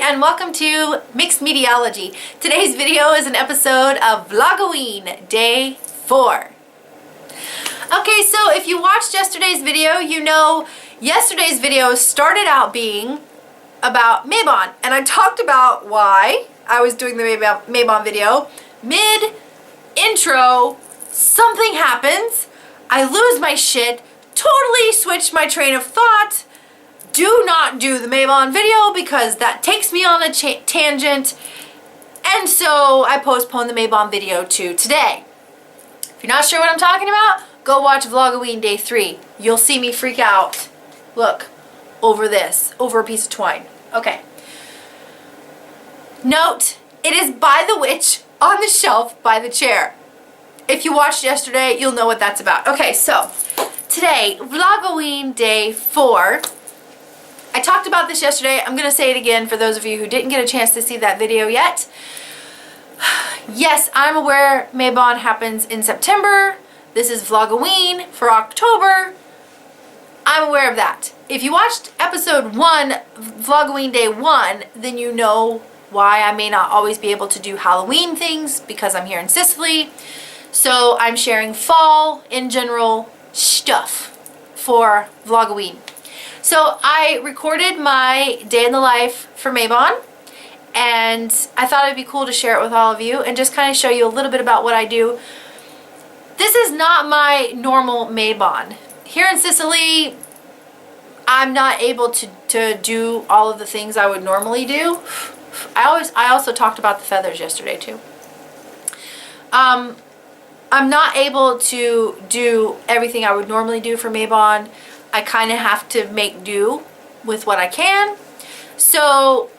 and welcome to Mixed Mediology. Today's video is an episode of Vlogoween Day 4. Okay, so if you watched yesterday's video, you know yesterday's video started out being about Mabon, and I talked about why I was doing the Mabon video. Mid-intro, something happens, I lose my shit, totally switched my train of thought. Do not do the Mabon video because that takes me on a tangent, and so I postponed the Mabon video to today. If you're not sure what I'm talking about, go watch Vlogoween Day 3. You'll see me freak out. Look, over a piece of twine. Okay. Note, it is by the witch on the shelf by the chair. If you watched yesterday, you'll know what that's about. Okay, so today, Vlogoween Day 4. I talked about this yesterday. I'm going to say it again for those of you who didn't get a chance to see that video yet. Yes, I'm aware Mabon happens in September. This is Vlogoween for October. I'm aware of that. If you watched episode 1, Vlogoween Day 1, then you know why I may not always be able to do Halloween things because I'm here in Sicily. So I'm sharing fall in general stuff for Vlogoween. So I recorded my day in the life for Mabon, and I thought it'd be cool to share it with all of you and just kind of show you a little bit about what I do. This is not my normal Mabon. Here in Sicily, I'm not able to do all of the things I would normally do. I also talked about the feathers yesterday too. I'm not able to do everything I would normally do for Mabon. I kind of have to make do with what I can. So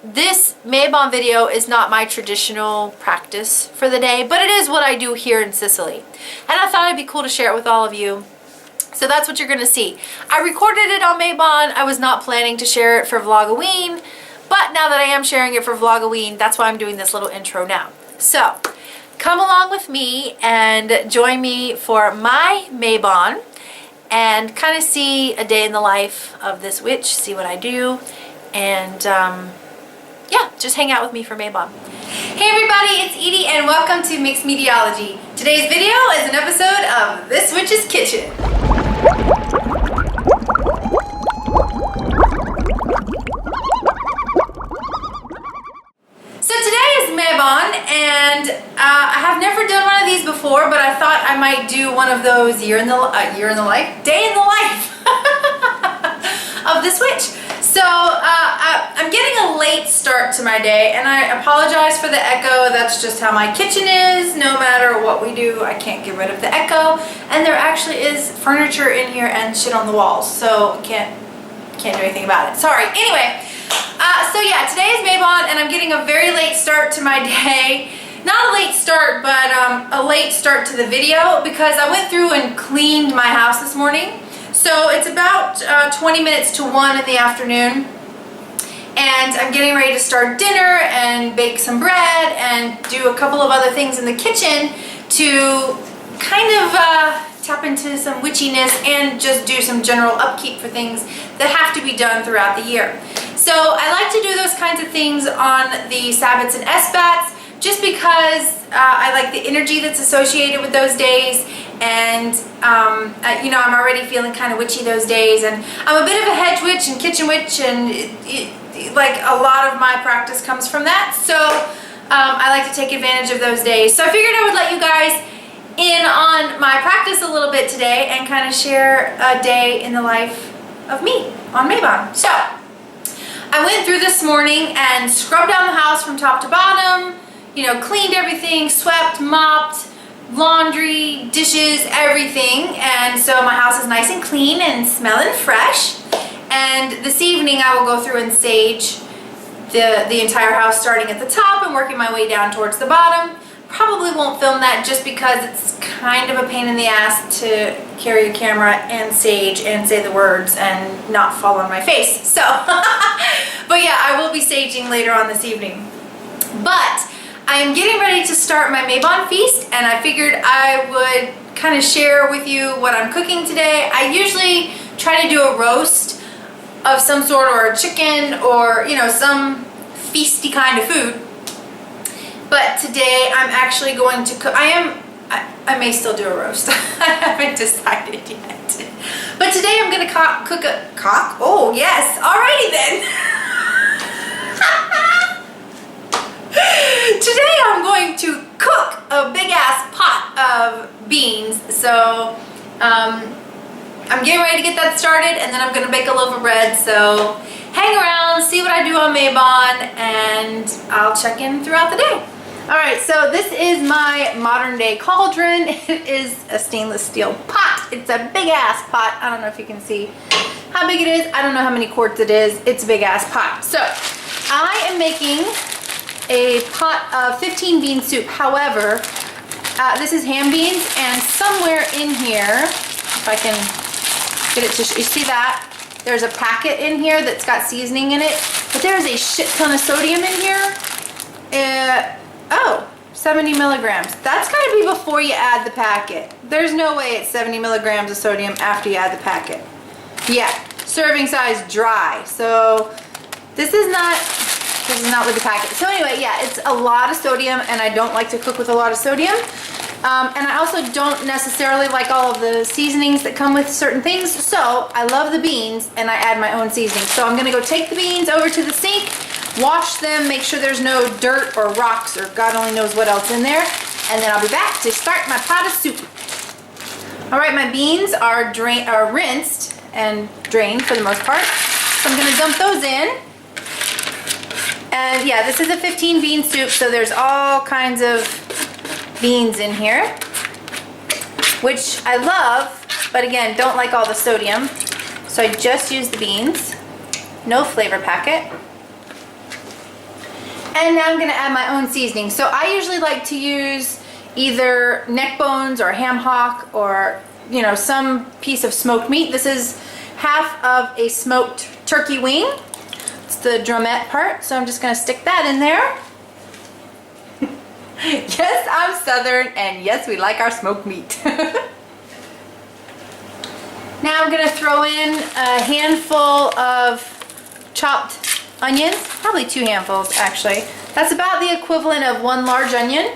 this Mabon video is not my traditional practice for the day, but it is what I do here in Sicily. And I thought it'd be cool to share it with all of you. So that's what you're going to see. I recorded it on Mabon. I was not planning to share it for Vlogoween, but now that I am sharing it for Vlogoween, that's why I'm doing this little intro now. So come along with me and join me for my Mabon and kind of see a day in the life of this witch, see what I do, and yeah, just hang out with me for Mabon. Hey everybody, it's Edie and welcome to Mixed Mediology. Today's video is an episode of This Witch's Kitchen. So today is Mabon, and I have never done one of these before, but I thought I might do one of those day in the life of this witch. So I'm getting a late start to my day, and I apologize for the echo. That's just how my kitchen is. No matter what we do, I can't get rid of the echo, and there actually is furniture in here and shit on the walls, so can't do anything about it. Sorry. Anyway. So yeah, today is Mabon, and I'm getting a very late start to my day. Not a late start, but a late start to the video because I went through and cleaned my house this morning. So it's about 20 minutes to 1 in the afternoon, and I'm getting ready to start dinner and bake some bread and do a couple of other things in the kitchen to kind of tap into some witchiness and just do some general upkeep for things that have to be done throughout the year. So I like to do those kinds of things on the Sabbats and Esbats just because I like the energy that's associated with those days, and you know, I'm already feeling kind of witchy those days, and I'm a bit of a hedge witch and kitchen witch, and like a lot of my practice comes from that, so I like to take advantage of those days. So I figured I would let you guys in on my practice a little bit today and kind of share a day in the life of me on Mabon. So I went through this morning and scrubbed down the house from top to bottom, you know, cleaned everything, swept, mopped, laundry, dishes, everything, and so my house is nice and clean and smelling fresh. And this evening I will go through and sage the entire house, starting at the top and working my way down towards the bottom. Probably won't film that just because it's kind of a pain in the ass to carry a camera and sage and say the words and not fall on my face. So, but yeah, I will be saging later on this evening. But I am getting ready to start my Mabon feast, and I figured I would kind of share with you what I'm cooking today. I usually try to do a roast of some sort, or a chicken, or, you know, some feasty kind of food. But today I'm actually going to cook. I may still do a roast. I haven't decided yet. But today I'm going to cook a cock. Oh yes, alrighty then. Today I'm going to cook a big ass pot of beans. So I'm getting ready to get that started, and then I'm going to bake a loaf of bread. So hang around, see what I do on Mabon, and I'll check in throughout the day. Alright, so this is my modern day cauldron. It is a stainless steel pot. It's a big ass pot. I don't know if you can see how big it is. I don't know how many quarts it is. It's a big ass pot. So I am making a pot of 15 bean soup. However, this is ham beans, and somewhere in here, if I can get it to, you see that? There's a packet in here that's got seasoning in it, but there's a shit ton of sodium in here. 70 milligrams. That's gotta be before you add the packet. There's no way it's 70 milligrams of sodium after you add the packet. Yeah, serving size dry. So this is not with the packet. So anyway, yeah, it's a lot of sodium, and I don't like to cook with a lot of sodium. And I also don't necessarily like all of the seasonings that come with certain things. So I love the beans, and I add my own seasoning. So I'm gonna go take the beans over to the sink, wash them, make sure there's no dirt or rocks or God only knows what else in there, and then I'll be back to start my pot of soup. All right, my beans are rinsed and drained for the most part. So I'm gonna dump those in. And yeah, this is a 15 bean soup, so there's all kinds of beans in here, which I love, but again, don't like all the sodium. So I just use the beans, no flavor packet. And now I'm gonna add my own seasoning. So I usually like to use either neck bones or ham hock, or some piece of smoked meat. This is half of a smoked turkey wing. It's the drumette part, so I'm just gonna stick that in there. Yes, I'm Southern, and yes, we like our smoked meat. Now I'm gonna throw in a handful of chopped onions, probably 2 handfuls actually. That's about the equivalent of 1 large onion.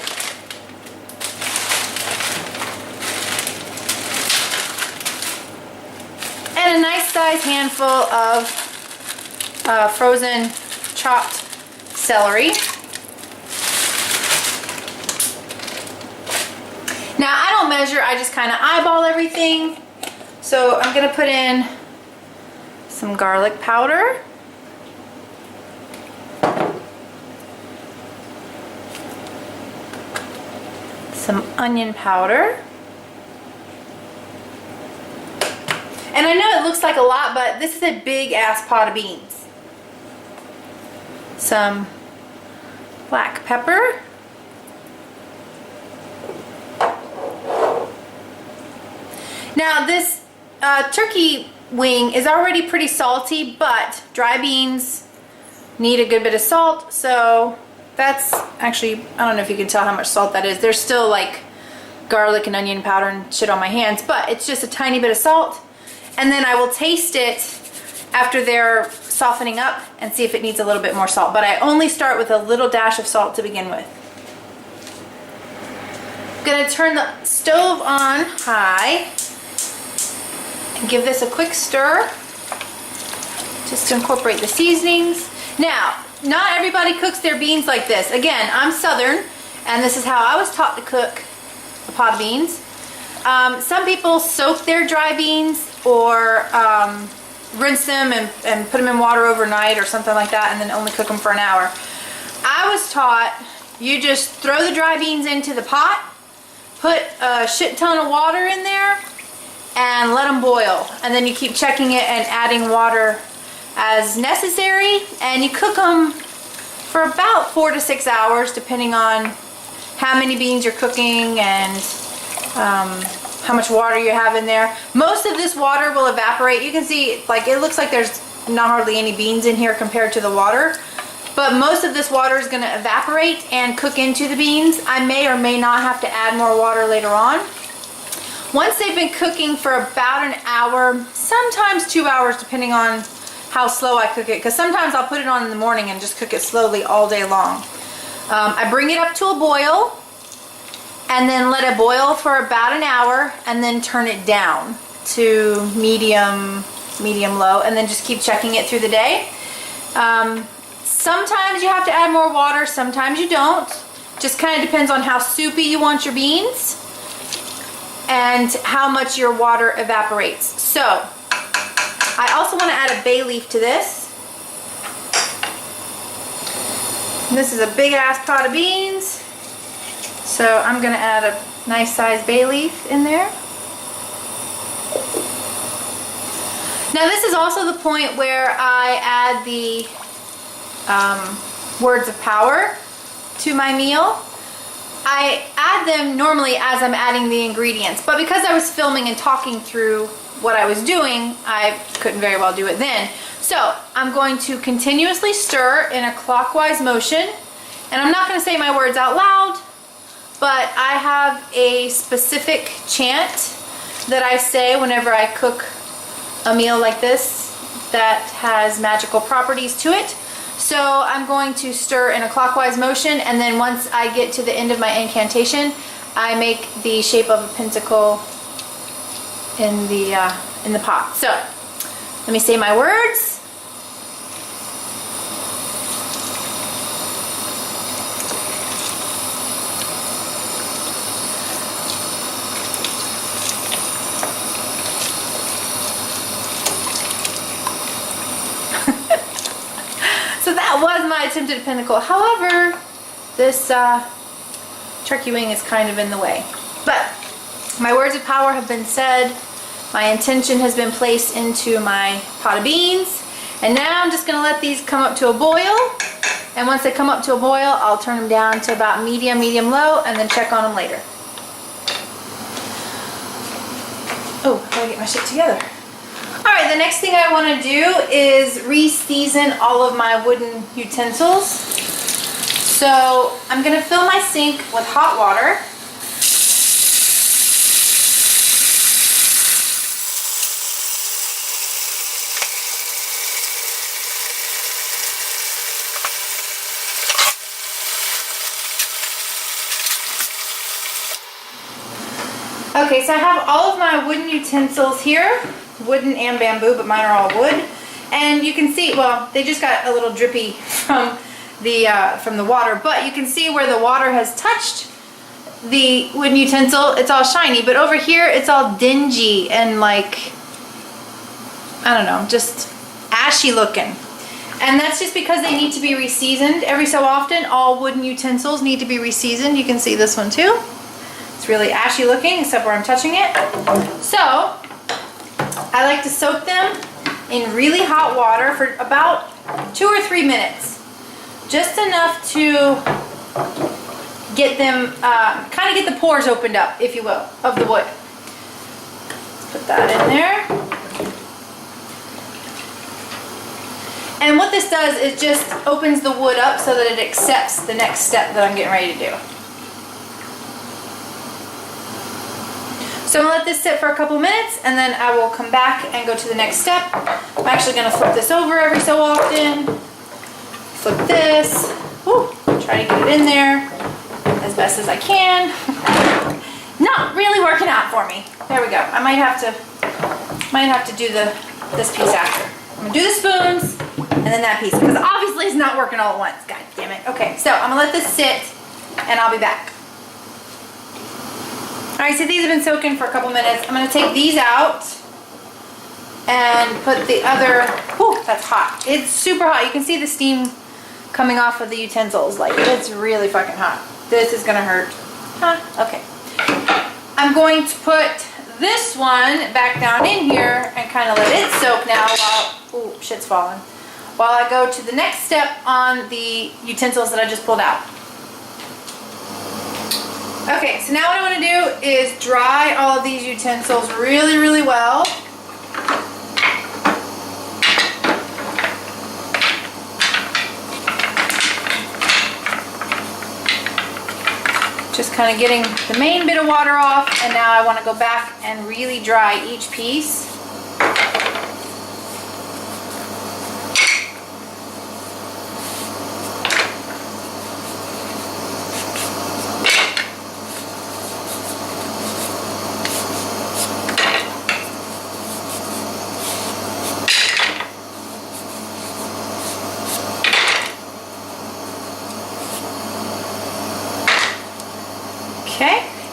And a nice size handful of frozen chopped celery. Now I don't measure, I just kind of eyeball everything. So I'm gonna put in some garlic powder. Some onion powder. And I know it looks like a lot, but this is a big ass pot of beans. Some black pepper. Now this turkey wing is already pretty salty, but dry beans need a good bit of salt, so that's actually, I don't know if you can tell how much salt that is. There's still like garlic and onion powder and shit on my hands, but it's just a tiny bit of salt. And then I will taste it after they're softening up and see if it needs a little bit more salt. But I only start with a little dash of salt to begin with. I'm gonna turn the stove on high and give this a quick stir just to incorporate the seasonings. Now, not everybody cooks their beans like this. Again, I'm Southern, and this is how I was taught to cook a pot of beans. Some people soak their dry beans or rinse them and put them in water overnight or something like that, and then only cook them for an hour. I was taught you just throw the dry beans into the pot, put a shit ton of water in there, and let them boil. And then you keep checking it and adding water as necessary, and you cook them for about 4 to 6 hours depending on how many beans you're cooking and how much water you have in there. Most of this water will evaporate. You can see, like, it looks like there's not hardly any beans in here compared to the water, but most of this water is going to evaporate and cook into the beans. I may or may not have to add more water later on. Once they've been cooking for about an hour, sometimes 2 hours depending on how slow I cook it, because sometimes I'll put it on in the morning and just cook it slowly all day long. I bring it up to a boil and then let it boil for about an hour and then turn it down to medium low, and then just keep checking it through the day. Sometimes you have to add more water, sometimes you don't. Just kind of depends on how soupy you want your beans and how much your water evaporates. So I also want to add a bay leaf to this. This is a big ass pot of beans, so I'm going to add a nice sized bay leaf in there. Now this is also the point where I add the words of power to my meal. I add them normally as I'm adding the ingredients, but because I was filming and talking through what I was doing, I couldn't very well do it then. So I'm going to continuously stir in a clockwise motion, and I'm not going to say my words out loud, but I have a specific chant that I say whenever I cook a meal like this that has magical properties to it. So I'm going to stir in a clockwise motion, and then once I get to the end of my incantation, I make the shape of a pentacle in the pot. So let me say my words. So that was my attempted pentacle. However, this turkey wing is kind of in the way. But my words of power have been said. My intention has been placed into my pot of beans. And now I'm just going to let these come up to a boil. And once they come up to a boil, I'll turn them down to about medium low, and then check on them later. Oh, I gotta get my shit together. Alright, the next thing I want to do is re-season all of my wooden utensils. So I'm going to fill my sink with hot water. Okay, so I have all of my wooden utensils here. Wooden and bamboo, but mine are all wood. And you can see, well, they just got a little drippy from the water, but you can see where the water has touched the wooden utensil, it's all shiny, but over here it's all dingy and like, I don't know, just ashy looking. And that's just because they need to be reseasoned every so often. All wooden utensils need to be reseasoned. You can see this one too. It's really ashy looking except where I'm touching it. So I like to soak them in really hot water for about 2 or 3 minutes. Just enough to get them, kind of get the pores opened up, if you will, of the wood. Put that in there. And what this does is just opens the wood up so that it accepts the next step that I'm getting ready to do. So I'm going to let this sit for a couple minutes, and then I will come back and go to the next step. I'm actually going to flip this over every so often. Flip this. Woo, try to get it in there as best as I can. Not really working out for me. There we go. I might have to do this piece after. I'm going to do the spoons and then that piece, because obviously it's not working all at once. God damn it. Okay, so I'm going to let this sit and I'll be back. Alright, so these have been soaking for a couple minutes. I'm going to take these out and put the other, whew, that's hot. It's super hot. You can see the steam coming off of the utensils. Like, it's really fucking hot. This is going to hurt. Huh, okay. I'm going to put this one back down in here and kind of let it soak now while, ooh, shit's falling. While I go to the next step on the utensils that I just pulled out. Okay, so now what I want to do is dry all of these utensils really, really well. Just kind of getting the main bit of water off, and now I want to go back and really dry each piece.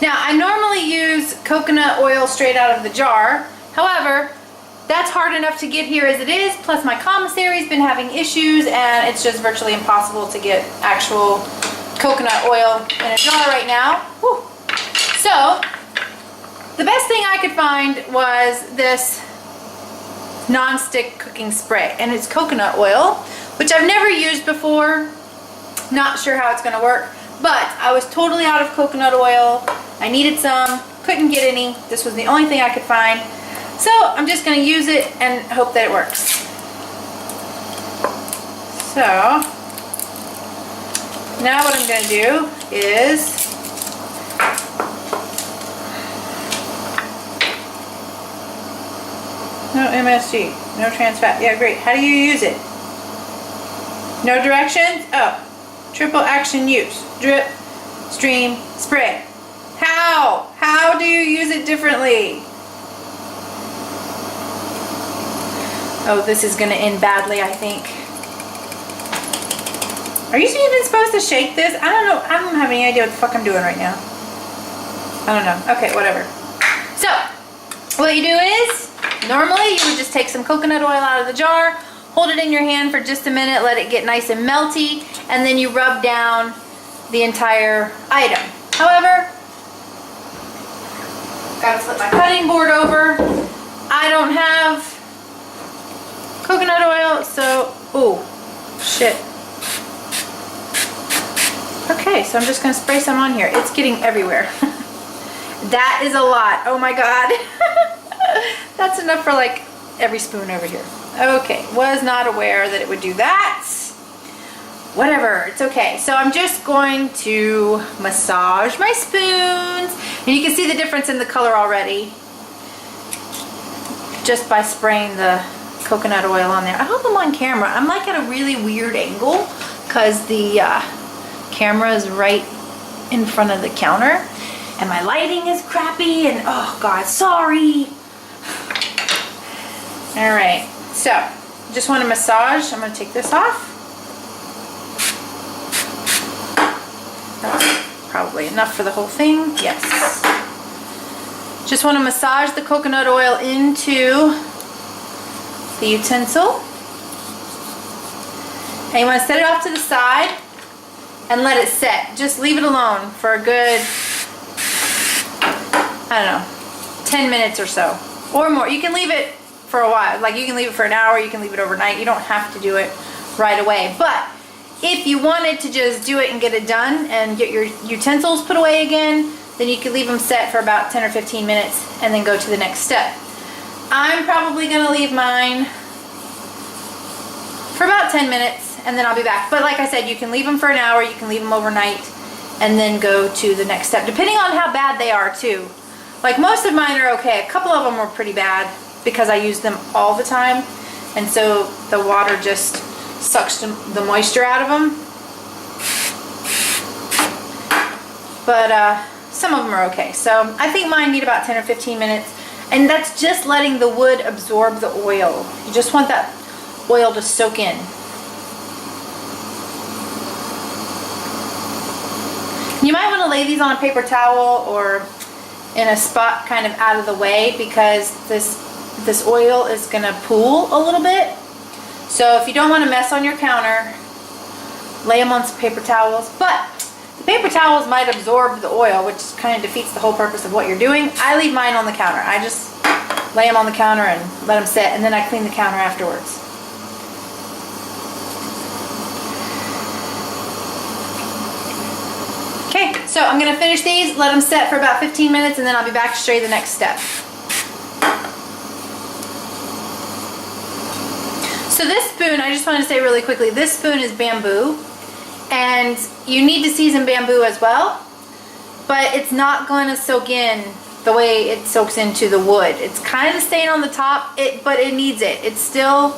Now, I normally use coconut oil straight out of the jar. However, that's hard enough to get here as it is, plus my commissary's been having issues and it's just virtually impossible to get actual coconut oil in a jar right now. Whew. So, the best thing I could find was this non-stick cooking spray, and it's coconut oil, which I've never used before. Not sure how it's gonna work, but I was totally out of coconut oil. I needed some, couldn't get any. This was the only thing I could find. So I'm just gonna use it and hope that it works. So now what I'm gonna do is no MSG, no trans fat. Yeah, great. How do you use it? No directions? Oh, triple action use. Drip, stream, spray. How? How do you use it differently? Oh, this is gonna end badly, I think. Are you even supposed to shake this? I don't know. I don't have any idea what the fuck I'm doing right now. I don't know. Okay, whatever. So, what you do is, normally you would just take some coconut oil out of the jar, hold it in your hand for just a minute, let it get nice and melty, and then you rub down the entire item. However, gotta flip my cutting board over. I don't have coconut oil, so, ooh, shit. Okay, so I'm just gonna spray some on here. It's getting everywhere. That is a lot. Oh my God. That's enough for like every spoon over here. Okay, was not aware that it would do that. Whatever, it's okay. So I'm just going to massage my spoons. And you can see the difference in the color already, just by spraying the coconut oil on there. I hope I'm on camera. I'm like at a really weird angle because the camera is right in front of the counter and my lighting is crappy and oh God, sorry. All right, so just want to massage. I'm going to take this off. That's probably enough for the whole thing. Yes. Just want to massage the coconut oil into the utensil. And you want to set it off to the side and let it set. Just leave it alone for a good, I don't know, 10 minutes or so or more. You can leave it for a while. Like you can leave it for an hour, you can leave it overnight. You don't have to do it right away. But if you wanted to just do it and get it done and get your utensils put away again, then you could leave them set for about 10 or 15 minutes and then go to the next step. I'm probably gonna leave mine for about 10 minutes and then I'll be back. But like I said, you can leave them for an hour, you can leave them overnight and then go to the next step, depending on how bad they are too. Like most of mine are okay. A couple of them were pretty bad because I use them all the time. And so the water just sucks the moisture out of them. But some of them are okay. So I think mine need about 10 or 15 minutes. And that's just letting the wood absorb the oil. You just want that oil to soak in. You might want to lay these on a paper towel or in a spot kind of out of the way because this oil is going to pool a little bit. So if you don't want to mess on your counter, lay them on some paper towels. But the paper towels might absorb the oil, which kind of defeats the whole purpose of what you're doing. I leave mine on the counter. I just lay them on the counter and let them sit, and then I clean the counter afterwards. Okay, so I'm going to finish these, let them set for about 15 minutes, and then I'll be back to show you the next step. So this spoon, I just want to say really quickly, this spoon is bamboo, and you need to season bamboo as well, but it's not going to soak in the way it soaks into the wood. It's kind of staying on the top, but it needs it. It's still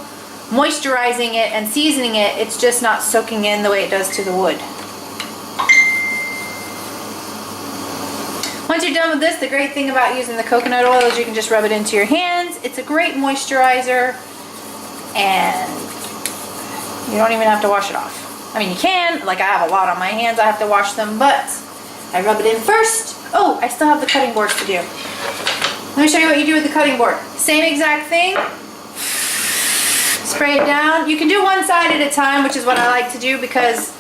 moisturizing it and seasoning it. It's just not soaking in the way it does to the wood. Once you're done with this, the great thing about using the coconut oil is you can just rub it into your hands. It's a great moisturizer, and you don't even have to wash it off. I mean, you can, like I have a lot on my hands, I have to wash them, but I rub it in first, Oh, I still have the cutting boards to do. Let me show you what you do with the cutting board. Same exact thing. Spray it down. You can do one side at a time, which is what I like to do because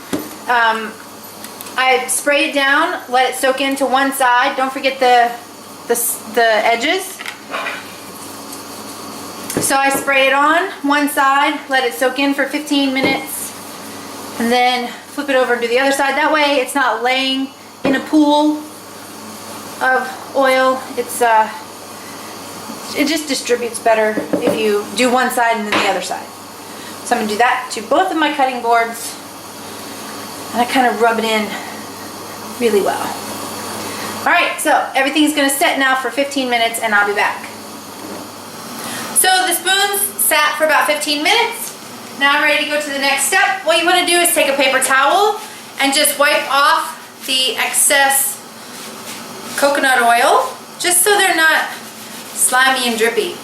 I spray it down, let it soak into one side. Don't forget the edges. So I spray it on one side, let it soak in for 15 minutes, and then flip it over and do the other side. That way it's not laying in a pool of oil. It just distributes better if you do one side and then the other side. So I'm going to do that to both of my cutting boards, and I kind of rub it in really well. Alright, so everything's going to set now for 15 minutes and I'll be back. So the spoons sat for about 15 minutes. Now I'm ready to go to the next step. What you want to do is take a paper towel and just wipe off the excess coconut oil, just so they're not slimy and drippy.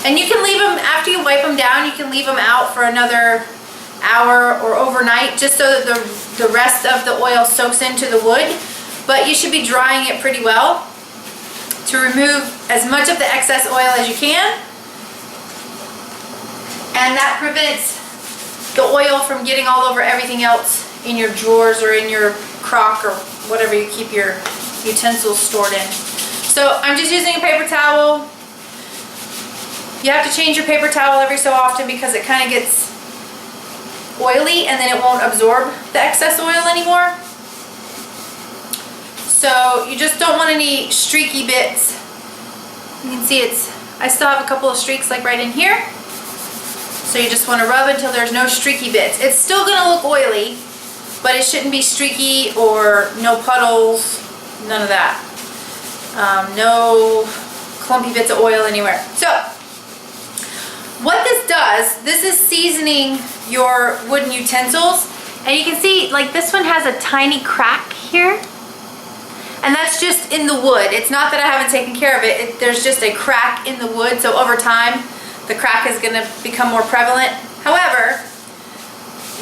And you can leave them, after you wipe them down, you can leave them out for another hour or overnight, just so that the rest of the oil soaks into the wood. But you should be drying it pretty well to remove as much of the excess oil as you can. And that prevents the oil from getting all over everything else in your drawers or in your crock or whatever you keep your utensils stored in. So I'm just using a paper towel. You have to change your paper towel every so often because it kind of gets oily and then it won't absorb the excess oil anymore. So you just don't want any streaky bits. You can see I still have a couple of streaks like right in here. So you just want to rub until there's no streaky bits. It's still going to look oily, but it shouldn't be streaky or no puddles, none of that. No clumpy bits of oil anywhere. So what this does, this is seasoning your wooden utensils. And you can see like this one has a tiny crack here. And that's just in the wood. It's not that I haven't taken care of it. There's just a crack in the wood. So over time, the crack is going to become more prevalent. However,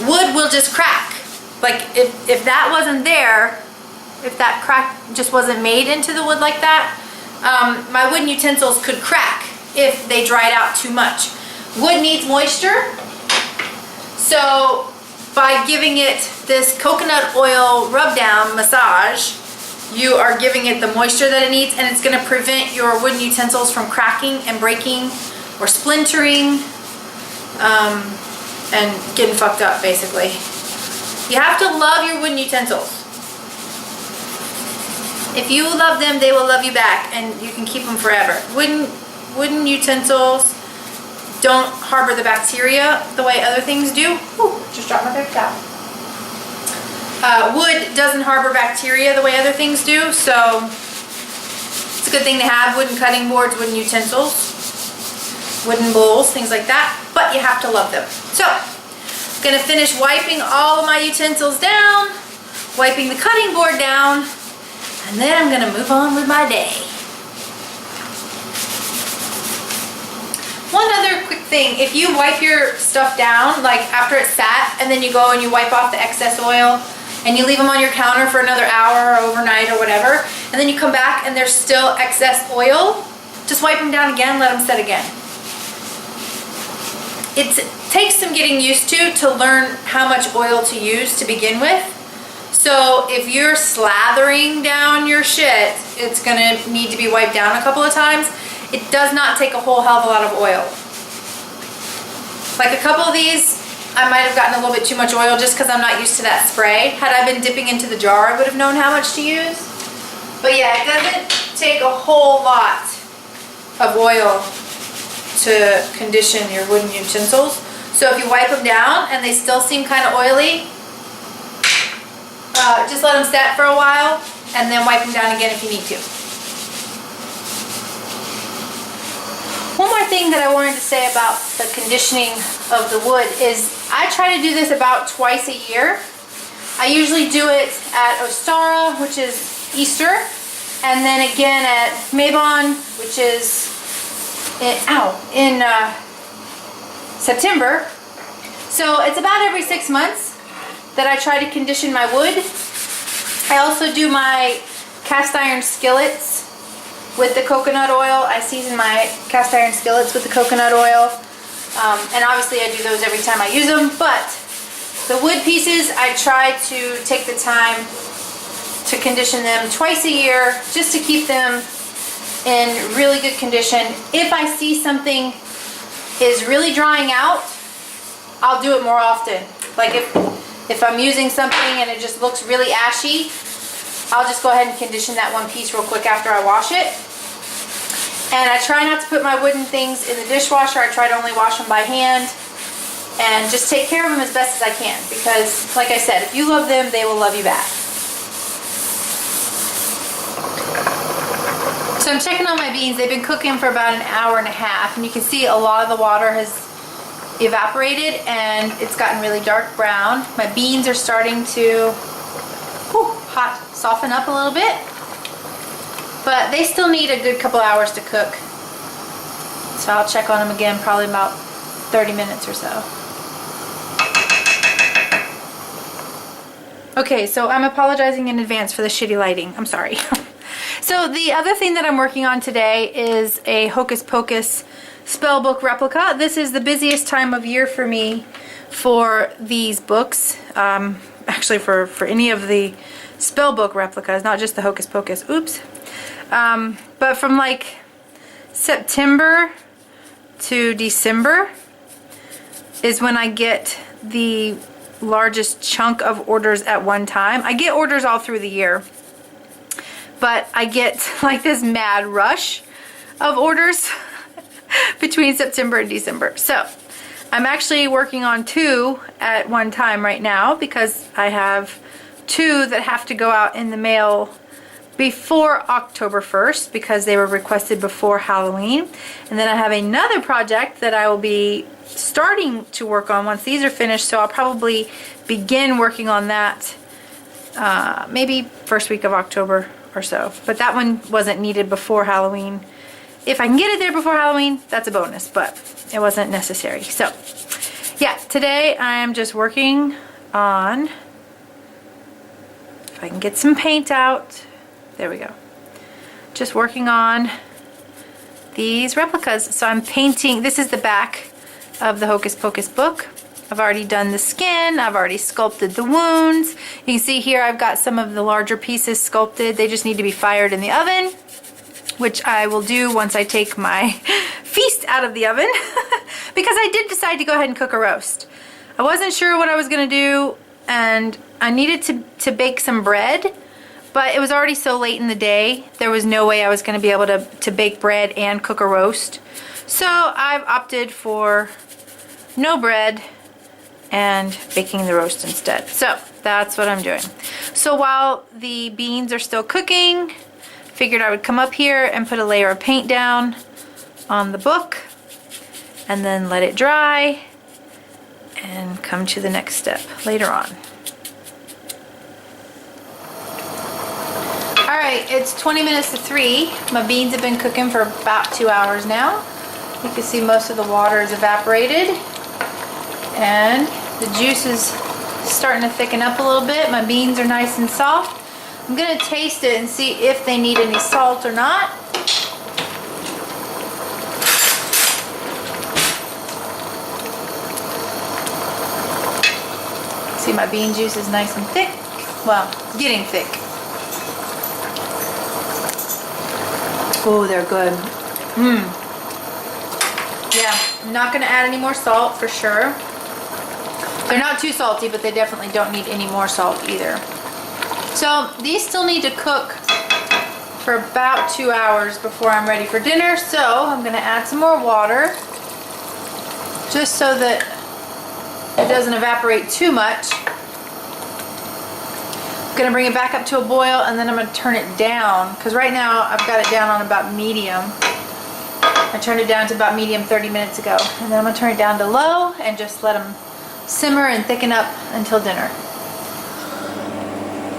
wood will just crack. Like if that wasn't there, if that crack just wasn't made into the wood like that, my wooden utensils could crack if they dried out too much. Wood needs moisture. So by giving it this coconut oil rub down massage, you are giving it the moisture that it needs, and it's going to prevent your wooden utensils from cracking and breaking or splintering and getting fucked up, basically. You have to love your wooden utensils. If you love them, they will love you back, and you can keep them forever. Wooden utensils don't harbor the bacteria the way other things do. Ooh, just dropped my paper towel. Wood doesn't harbor bacteria the way other things do, so it's a good thing to have wooden cutting boards, wooden utensils, wooden bowls, things like that, but you have to love them. So, I'm going to finish wiping all of my utensils down, wiping the cutting board down, and then I'm going to move on with my day. One other quick thing, if you wipe your stuff down, like after it's sat, and then you go and you wipe off the excess oil, and you leave them on your counter for another hour or overnight or whatever, and then you come back and there's still excess oil, just wipe them down again, let them set again. It takes some getting used to learn how much oil to use to begin with. So if you're slathering down your shit, it's gonna need to be wiped down a couple of times. It does not take a whole hell of a lot of oil. Like a couple of these, I might have gotten a little bit too much oil just because I'm not used to that spray. Had I been dipping into the jar, I would have known how much to use. But yeah, it doesn't take a whole lot of oil to condition your wooden utensils. So if you wipe them down and they still seem kind of oily, just let them set for a while and then wipe them down again if you need to. One more thing that I wanted to say about the conditioning of the wood is I try to do this about twice a year. I usually do it at Ostara, which is Easter, and then again at Mabon, which is in September. So it's about every 6 months that I try to condition my wood. I also do my cast iron skillets with the coconut oil. I season my cast iron skillets with the coconut oil. And obviously I do those every time I use them, but the wood pieces, I try to take the time to condition them twice a year just to keep them in really good condition. If I see something is really drying out, I'll do it more often. Like if I'm using something and it just looks really ashy, I'll just go ahead and condition that one piece real quick after I wash it. And I try not to put my wooden things in the dishwasher. I try to only wash them by hand and just take care of them as best as I can, because like I said, if you love them, they will love you back. So I'm checking on my beans. They've been cooking for about an hour and a half, and you can see a lot of the water has evaporated and it's gotten really dark brown. My beans are starting to soften up a little bit, but they still need a good couple hours to cook. So I'll check on them again probably about 30 minutes or so. Okay, so I'm apologizing in advance for the shitty lighting. I'm sorry. So the other thing that I'm working on today is a Hocus Pocus spellbook replica. This is the busiest time of year for me for these books. Actually for any of the spellbook replicas, not just the Hocus Pocus. Oops. But from like September to December is when I get the largest chunk of orders at one time. I get orders all through the year, but I get like this mad rush of orders between September and December. So I'm actually working on 2 at one time right now because I have 2 that have to go out in the mail before October 1st because they were requested before Halloween. And then I have another project that I will be starting to work on once these are finished, so I'll probably begin working on that maybe first week of October or so. But that one wasn't needed before Halloween. If I can get it there before Halloween, that's a bonus, but it wasn't necessary. So yeah, today I'm just working on, if I can get some paint out, there we go. Just working on these replicas. So I'm painting, this is the back of the Hocus Pocus book. I've already done the skin, I've already sculpted the wounds. You can see here I've got some of the larger pieces sculpted. They just need to be fired in the oven, which I will do once I take my feast out of the oven because I did decide to go ahead and cook a roast. I wasn't sure what I was gonna do, and I needed to bake some bread, but it was already so late in the day, there was no way I was gonna be able to bake bread and cook a roast. So I've opted for no bread and baking the roast instead. So that's what I'm doing. So while the beans are still cooking, figured I would come up here and put a layer of paint down on the book and then let it dry and come to the next step later on. Alright, it's 20 minutes to 3. My beans have been cooking for about 2 hours now. You can see most of the water is evaporated and the juice is starting to thicken up a little bit. My beans are nice and soft. I'm going to taste it and see if they need any salt or not. See, my bean juice is nice and thick. Well, getting thick. Oh, they're good. Yeah, I'm not going to add any more salt for sure. They're not too salty, but they definitely don't need any more salt either. So these still need to cook for about 2 hours before I'm ready for dinner. So I'm going to add some more water just so that it doesn't evaporate too much. I'm going to bring it back up to a boil, and then I'm going to turn it down because right now I've got it down on about medium. I turned it down to about medium 30 minutes ago, and then I'm going to turn it down to low and just let them simmer and thicken up until dinner.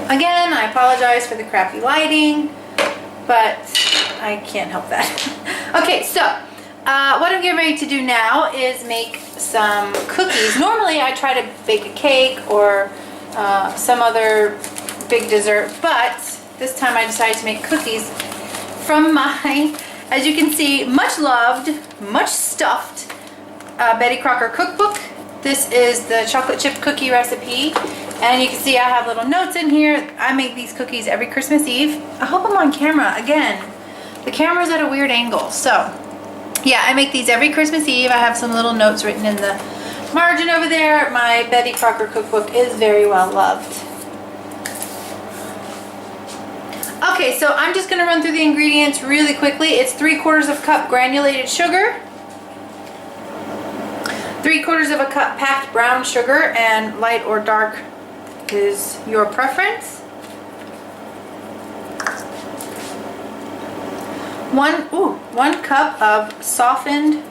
Again, I apologize for the crappy lighting, but I can't help that. Okay, so what I'm getting ready to do now is make some cookies. Normally I try to bake a cake or some other big dessert, but this time I decided to make cookies from my, as you can see, much loved, much stuffed Betty Crocker cookbook. This is the chocolate chip cookie recipe, and you can see I have little notes in here. I make these cookies every Christmas Eve. I hope I'm on camera. Again, the camera's at a weird angle, so yeah, I make these every Christmas Eve. I have some little notes written in the margin over there. My Betty Crocker cookbook is very well loved. Okay, so I'm just going to run through the ingredients really quickly. It's 3/4 cup granulated sugar, 3/4 cup packed brown sugar, and light or dark is your preference. 1 cup of softened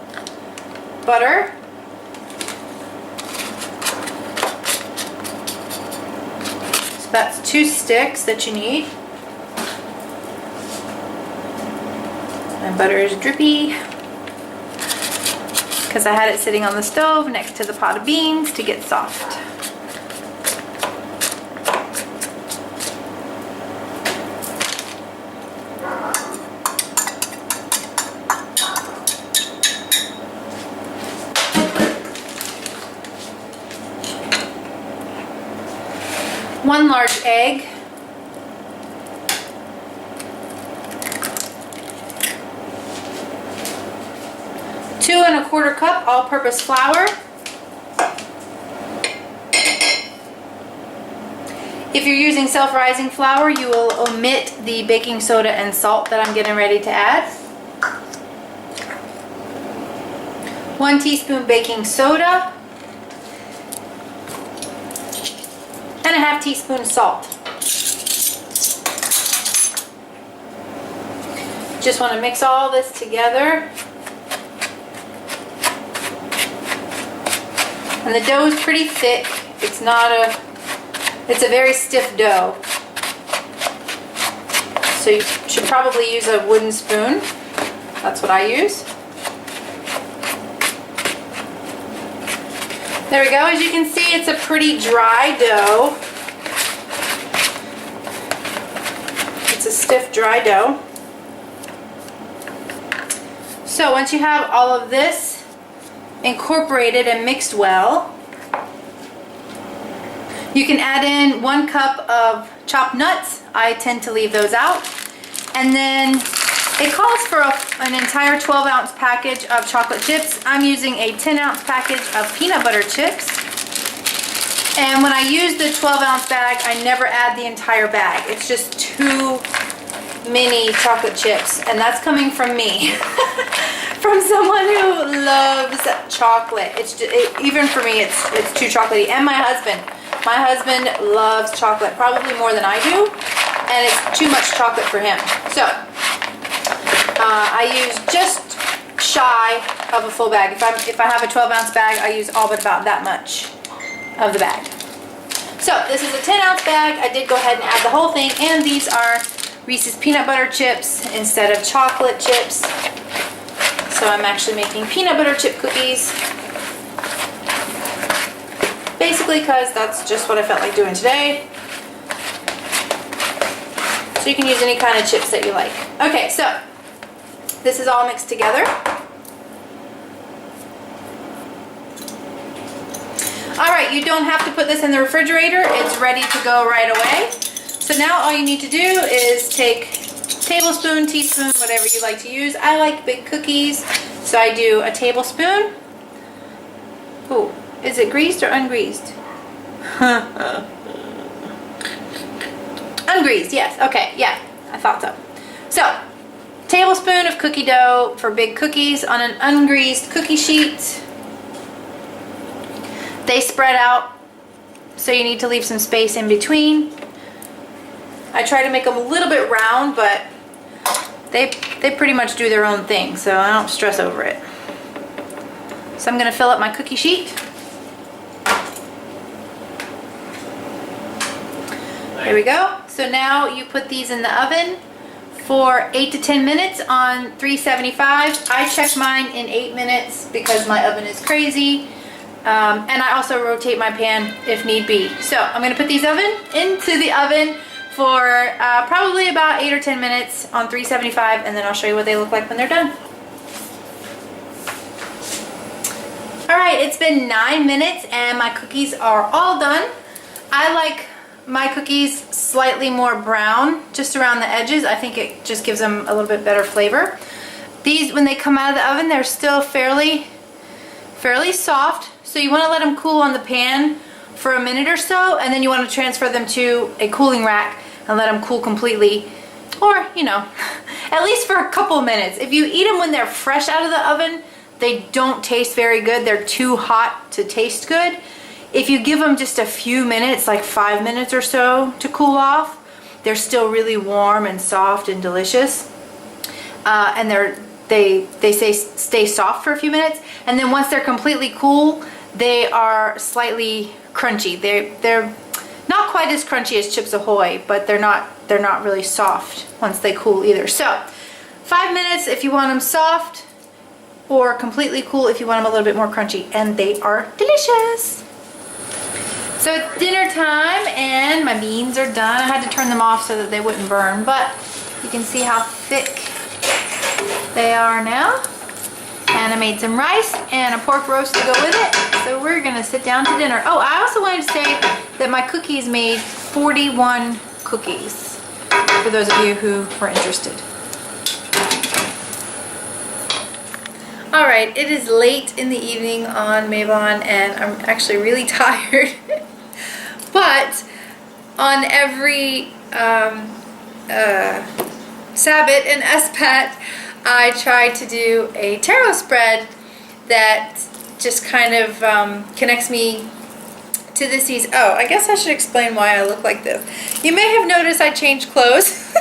butter. So that's 2 sticks that you need. My butter is drippy because I had it sitting on the stove next to the pot of beans to get soft. One large egg. 2 1/4 cup all-purpose flour. If you're using self-rising flour, you will omit the baking soda and salt that I'm getting ready to add. 1 teaspoon baking soda. And 1/2 teaspoon salt. Just want to mix all this together. And the dough is pretty thick. It's a very stiff dough. So you should probably use a wooden spoon. That's what I use. There we go. As you can see, it's a pretty dry dough. It's a stiff, dry dough. So once you have all of this incorporated and mixed well, you can add in 1 cup of chopped nuts. I tend to leave those out. And then it calls for an entire 12-ounce package of chocolate chips. I'm using a 10-ounce package of peanut butter chips. And when I use the 12-ounce bag, I never add the entire bag. It's just too many chocolate chips, and that's coming from me. From someone who loves chocolate. Even for me, it's too chocolatey. And my husband. My husband loves chocolate, probably more than I do, and it's too much chocolate for him. So I use just shy of a full bag. If I have a 12-ounce bag, I use all but about that much of the bag. So this is a 10-ounce bag. I did go ahead and add the whole thing, and these are Reese's peanut butter chips instead of chocolate chips. So I'm actually making peanut butter chip cookies. Basically because that's just what I felt like doing today. So you can use any kind of chips that you like. Okay, so this is all mixed together. Alright, you don't have to put this in the refrigerator. It's ready to go right away. So now all you need to do is take tablespoon, teaspoon, whatever you like to use. I like big cookies, so I do a tablespoon. Ooh, is it greased or ungreased? Ungreased, yes. Okay, yeah, I thought so. So, tablespoon of cookie dough for big cookies on an ungreased cookie sheet. They spread out, so you need to leave some space in between. I try to make them a little bit round, but they pretty much do their own thing, so I don't stress over it. So I'm going to fill up my cookie sheet. There we go. So now you put these in the oven for 8 to 10 minutes on 375. I check mine in 8 minutes because my oven is crazy. And I also rotate my pan if need be. So I'm gonna put these into the oven for probably about 8 or 10 minutes on 375, and then I'll show you what they look like when they're done. All right, it's been 9 minutes and my cookies are all done. I like my cookies slightly more brown, just around the edges. I think it just gives them a little bit better flavor. These, when they come out of the oven, they're still fairly soft. So you want to let them cool on the pan for a minute or so, and then you want to transfer them to a cooling rack and let them cool completely, or, you know, at least for a couple minutes. If you eat them when they're fresh out of the oven, they don't taste very good. They're too hot to taste good. If you give them just a few minutes, like 5 minutes or so to cool off, they're still really warm and soft and delicious. And they stay soft for a few minutes. And then once they're completely cool, they are slightly crunchy. They're not quite as crunchy as Chips Ahoy, but they're not really soft once they cool either. So 5 minutes if you want them soft, or completely cool if you want them a little bit more crunchy, and they are delicious. So it's dinner time and my beans are done. I had to turn them off so that they wouldn't burn, but you can see how thick they are now. And I made some rice and a pork roast to go with it. So we're gonna sit down to dinner. Oh, I also wanted to say that my cookies made 41 cookies, for those of you who were interested. All right, it is late in the evening on Mabon and I'm actually really tired. But on every Sabbath and Espat, I try to do a tarot spread that just kind of connects me to the season. Oh, I guess I should explain why I look like this. You may have noticed I changed clothes.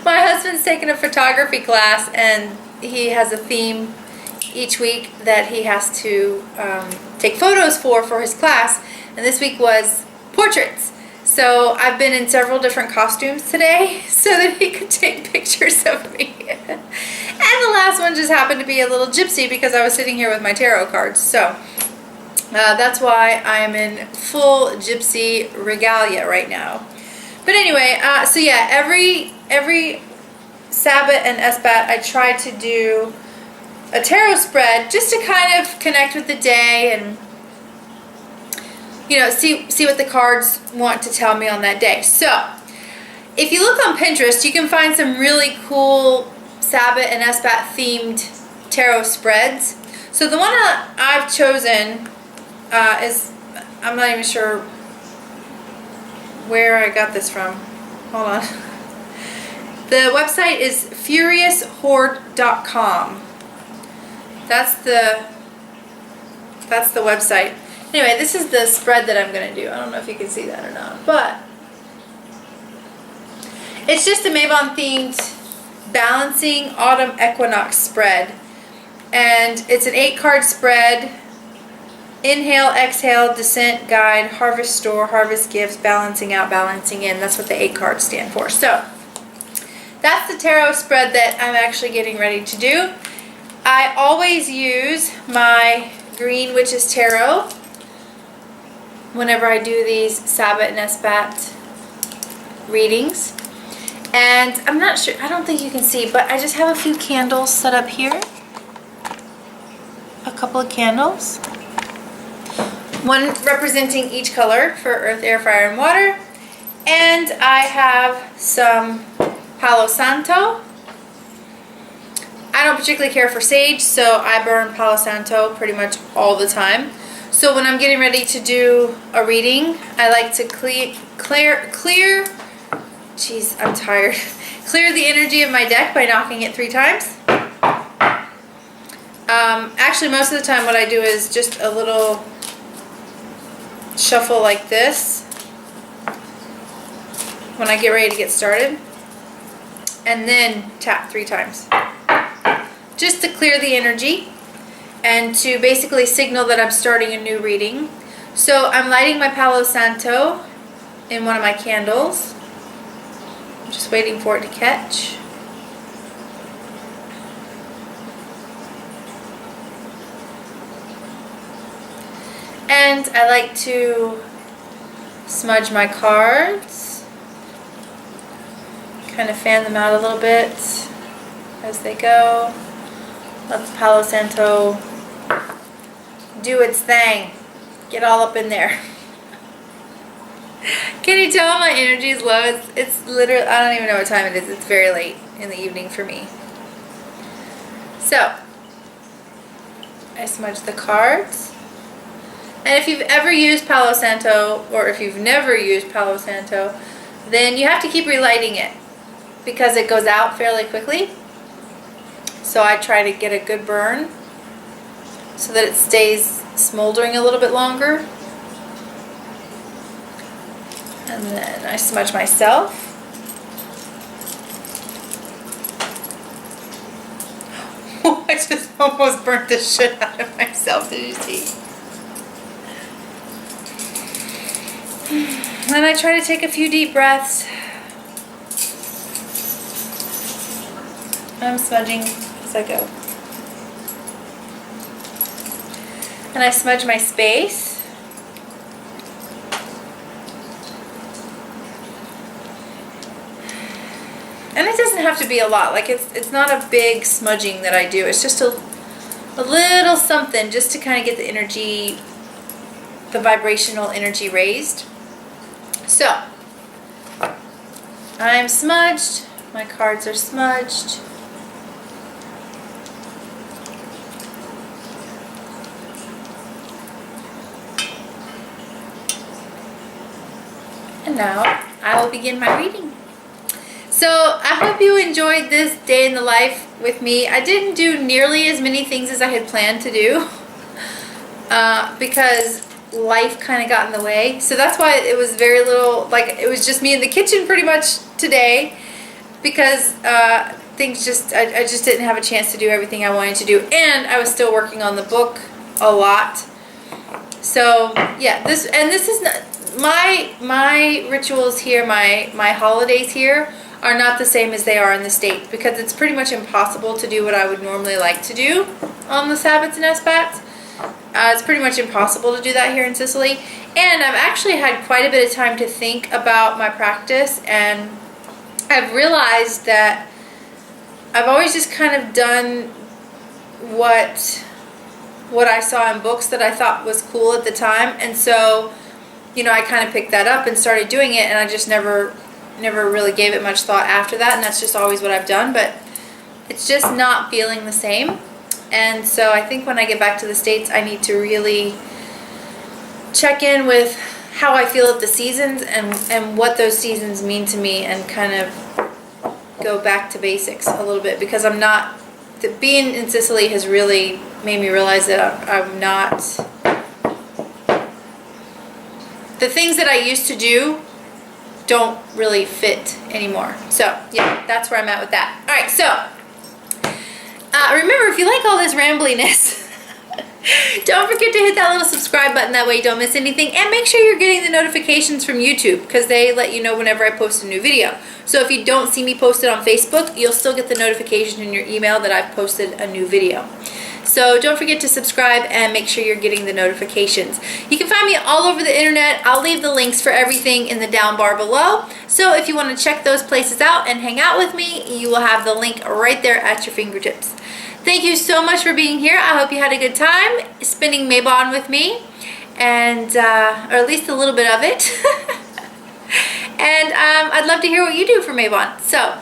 My husband's taken a photography class and he has a theme each week that he has to take photos for his class, and this week was portraits. So I've been in several different costumes today so that he could take pictures of me. And the last one just happened to be a little gypsy because I was sitting here with my tarot cards. So that's why I'm in full gypsy regalia right now. But anyway, so yeah, every Sabbath and Espat I try to do a tarot spread just to kind of connect with the day and, you know, see what the cards want to tell me on that day. So if you look on Pinterest, you can find some really cool Sabbath and Espat themed tarot spreads. So the one that I've chosen is, I'm not even sure where I got this from. Hold on. The website is furioushorde.com. That's the website. Anyway, this is the spread that I'm going to do. I don't know if you can see that or not, but it's just a Mabon themed balancing autumn equinox spread. And it's an 8-card spread. Inhale, exhale, descent, guide, harvest, store, harvest, gifts, balancing out, balancing in. That's what the 8 cards stand for. So that's the tarot spread that I'm actually getting ready to do. I always use my Green Witch's Tarot whenever I do these Sabbath and Espat readings. And I'm not sure, I don't think you can see, but I just have a few candles set up here. A couple of candles. One representing each color for earth, air, fire, and water. And I have some Palo Santo. I don't particularly care for sage, so I burn Palo Santo pretty much all the time. So when I'm getting ready to do a reading, I like to clear, jeez, I'm tired. Clear the energy of my deck by knocking it 3 times. Actually, most of the time what I do is just a little shuffle like this when I get ready to get started. And then tap 3 times. Just to clear the energy and to basically signal that I'm starting a new reading. So I'm lighting my Palo Santo in one of my candles. I'm just waiting for it to catch. And I like to smudge my cards. Kind of fan them out a little bit as they go. Let the Palo Santo do its thing. Get all up in there. Can you tell my energy is low? It's literally, I don't even know what time it is. It's very late in the evening for me. So, I smudge the cards. And if you've ever used Palo Santo, or if you've never used Palo Santo, then you have to keep relighting it because it goes out fairly quickly. So I try to get a good burn so that it stays smoldering a little bit longer. And then I smudge myself. I just almost burnt the shit out of myself, did you see? And I try to take a few deep breaths. I'm smudging as I go. And I smudge my space. And it doesn't have to be a lot. Like it's not a big smudging that I do. It's just a little something just to kind of get the energy, the vibrational energy raised. So, I'm smudged. My cards are smudged. And now I will begin my reading. So I hope you enjoyed this day in the life with me. I didn't do nearly as many things as I had planned to do because life kind of got in the way. So that's why it was very little, like it was just me in the kitchen pretty much today because things just, I just didn't have a chance to do everything I wanted to do. And I was still working on the book a lot. So yeah, this is not, my rituals here, my holidays here are not the same as they are in the States because it's pretty much impossible to do what I would normally like to do on the Sabbats and Esbats. It's pretty much impossible to do that here in Sicily. And I've actually had quite a bit of time to think about my practice, and I've realized that I've always just kind of done what I saw in books that I thought was cool at the time. And so, you know, I kind of picked that up and started doing it, and I just never really gave it much thought after that, and that's just always what I've done, but it's just not feeling the same. And so I think when I get back to the States, I need to really check in with how I feel at the seasons and what those seasons mean to me, and kind of go back to basics a little bit, because I'm not, being in Sicily has really made me realize that I'm not, the things that I used to do don't really fit anymore. So yeah, that's where I'm at with that. All right, so remember, if you like all this rambliness, don't forget to hit that little subscribe button. That way you don't miss anything, and make sure you're getting the notifications from YouTube because they let you know whenever I post a new video. So if you don't see me posted on Facebook, you'll still get the notification in your email that I've posted a new video. So don't forget to subscribe and make sure you're getting the notifications. You can find me all over the internet. I'll leave the links for everything in the down bar below. So if you want to check those places out and hang out with me, you will have the link right there at your fingertips. Thank you so much for being here. I hope you had a good time spending Mabon with me, and or at least a little bit of it. And I'd love to hear what you do for Mabon. So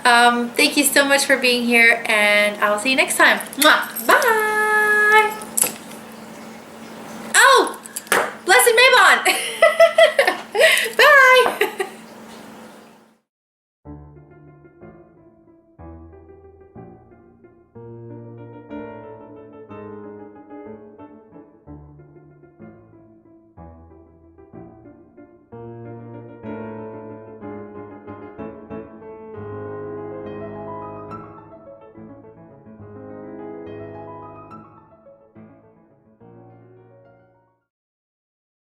thank you so much for being here, and I will see you next time. Mwah. Bye! Oh! Blessed Mabon!